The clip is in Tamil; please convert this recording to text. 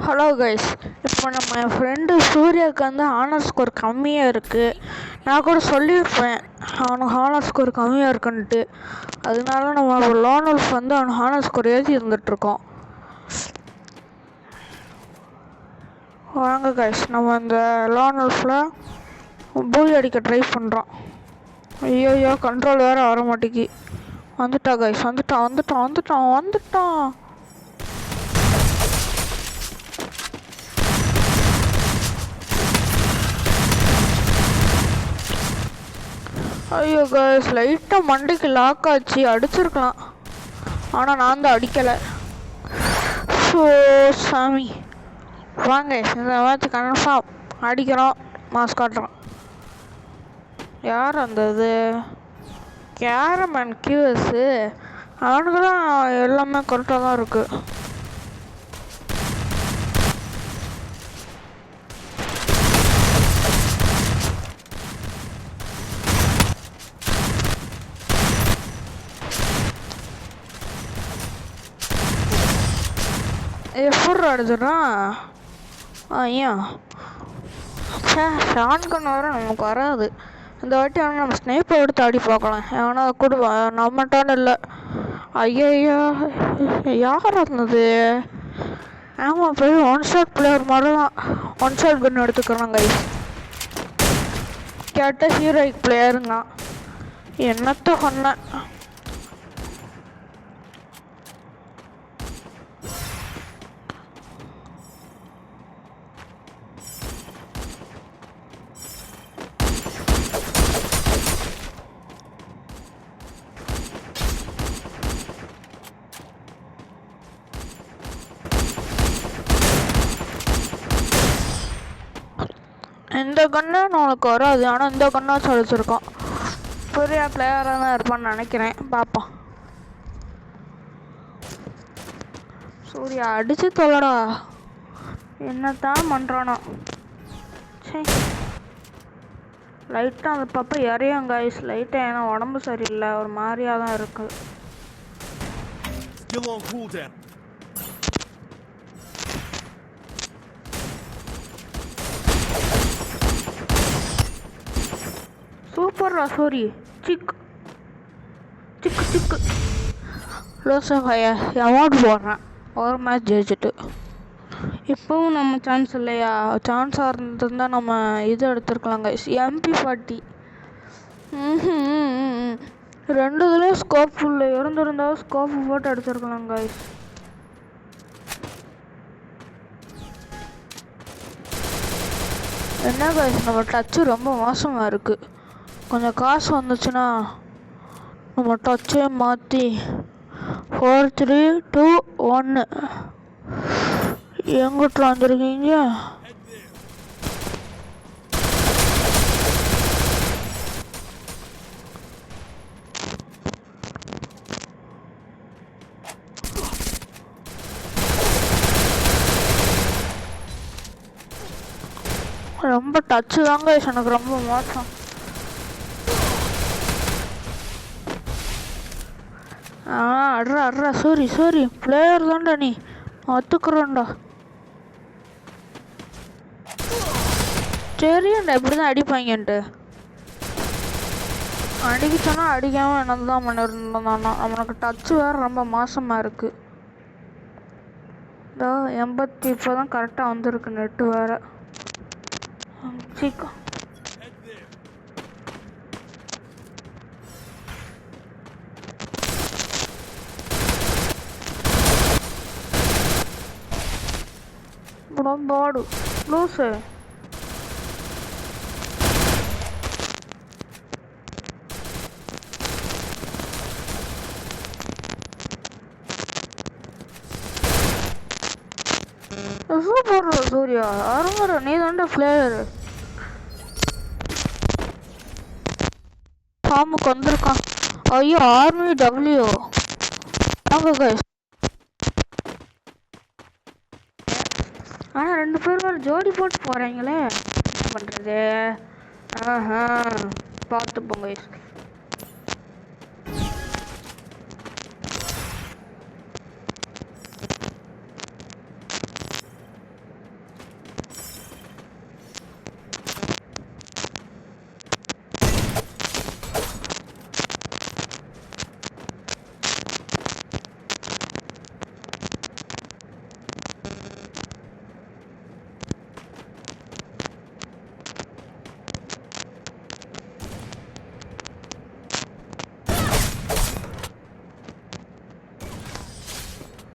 ஹலோ கைஸ், இப்போ நம்ம என் ஃப்ரெண்டு சூர்யாவுக்கு வந்து ஹானர் ஸ்கோர் கம்மியாக இருக்குது. நான் கூட சொல்லியிருப்பேன் அவனுக்கு ஹானர் ஸ்கோர் கம்மியாக இருக்குன்ட்டு. அதனால நம்ம லோன் உல்ஃப் வந்து அவனுக்கு ஹானர் ஸ்கோர் ஏற்றி இருந்துகிட்ருக்கோம். வாங்க கைஸ், நம்ம இந்த லோன் உல்ஃபில் பூலி அடிக்க ட்ரை பண்ணுறோம். ஐயோ கண்ட்ரோல் வேறு வர மாட்டேங்கி. வந்துட்டா கைஸ், வந்துட்டான். ஐயோ கைஸ், லைட்டாக மண்டைக்கு லாக் ஆச்சு, அடிச்சிருக்கலாம். ஆனால் நான் தான் அடிக்கலை. ஸோ சாமி வாங்க, இந்த மேட்ச் கன்ஃபார்ம் அடிக்கிறோம், மாஸ் காட்டுறோம். யார் அந்த இது கேரமேன் கியூஎஸ்ஸு? அவனுக்கு தான் எல்லாமே கரெக்டாக தான் இருக்குது. எப்படி அடிச்சிடறான்? ஏன் ஷாட்கன் வர நமக்கு வராது. இந்த வாட்டி ஆனால் நம்ம ஸ்னைப்பர் எடுத்து ஆடி பார்க்கலாம். ஏன்னா கூட நம்மட்டான்னு இல்லை. ஐயோ யார் இருந்தது? ஆமாம், போய் ஒன் ஷாட் பிளேயர் மாதிரி தான் ஒன் ஷாட் கன் எடுத்துக்கிறோம் கைஸ். கேட்ட ஹீரோயிக் பிளேயருங்க என்னத்த சொன்னேன். இந்த கண்ணு நம்மளுக்கு வராது, ஆனால் இந்த கண்ணாச்சும் அடிச்சிருக்கோம். பெரிய பிளேயராக தான் இருப்பான்னு நினைக்கிறேன், பார்ப்போம். சூர்யா அடிச்சு தொல்லடா, என்னத்தான் பண்ணுறானோ. சரி, லைட்டாக அந்த பாப்பா இறையும் கைஸ். லைட்டாக ஏன்னா உடம்பு சரியில்லை, ஒரு மாதிரியாக தான் இருக்குது. சூப்பர்ரா சூரி, சிக்கு லோசா பையா அமௌண்ட் போடுறேன் ஒரு மேட்ச் ஜெயிச்சுட்டு. இப்போவும் நம்ம சான்ஸ் இல்லையா? சான்ஸாக இருந்திருந்தால் நம்ம இது எடுத்துருக்கலாம் கைஸ், MP40. ரெண்டு இதுலேயும் ஸ்கோப் ஃபுல்லு இருந்திருந்தாலும் ஸ்கோப்பு போட்டு எடுத்துருக்கலாம் கைஸ். என்ன கைஸ், நம்ம டச்சு ரொம்ப மோசமாக இருக்குது. கொஞ்சம் காசு வந்துச்சுன்னா நம்ம டச்சே மாற்றி 4 3 2 1 எங்கிட்ட வந்துருக்கீங்க? ரொம்ப டச்சு தாங்க எனக்கு ரொம்ப மோசம். அட்ரா சோரி பிளேயர் தான்டா நீ, ஒத்துக்குறோண்டா. தெரியும்டா எப்படி தான் அடிப்பாங்கன்ட்டு. அடிக்க சொன்னால் அடிக்காமல் என்னது தான் பண்ணிருந்தோம்னா. நம்மளுக்கு டச்சு வேறு ரொம்ப மோசமாக இருக்குது. இதோ 80 இப்போ தான் கரெக்டாக வந்திருக்கு நெட்டு வேறு. சீக்கிரம் பாடு லூசு. சூப்பர் சூர்யா, அருங்கற நீ தான்டா பிளேயரு. ஃபார்முக்கு வந்திருக்கான். ஐயோ ஆர்மி டபிள்யூ. வாங்க கைஸ். ஆனால் 2 பேர் மேலே ஜோடி போட்டு போகிறீங்களே, என்ன பண்ணுறது? பார்த்துப்போங்க கைஸ்.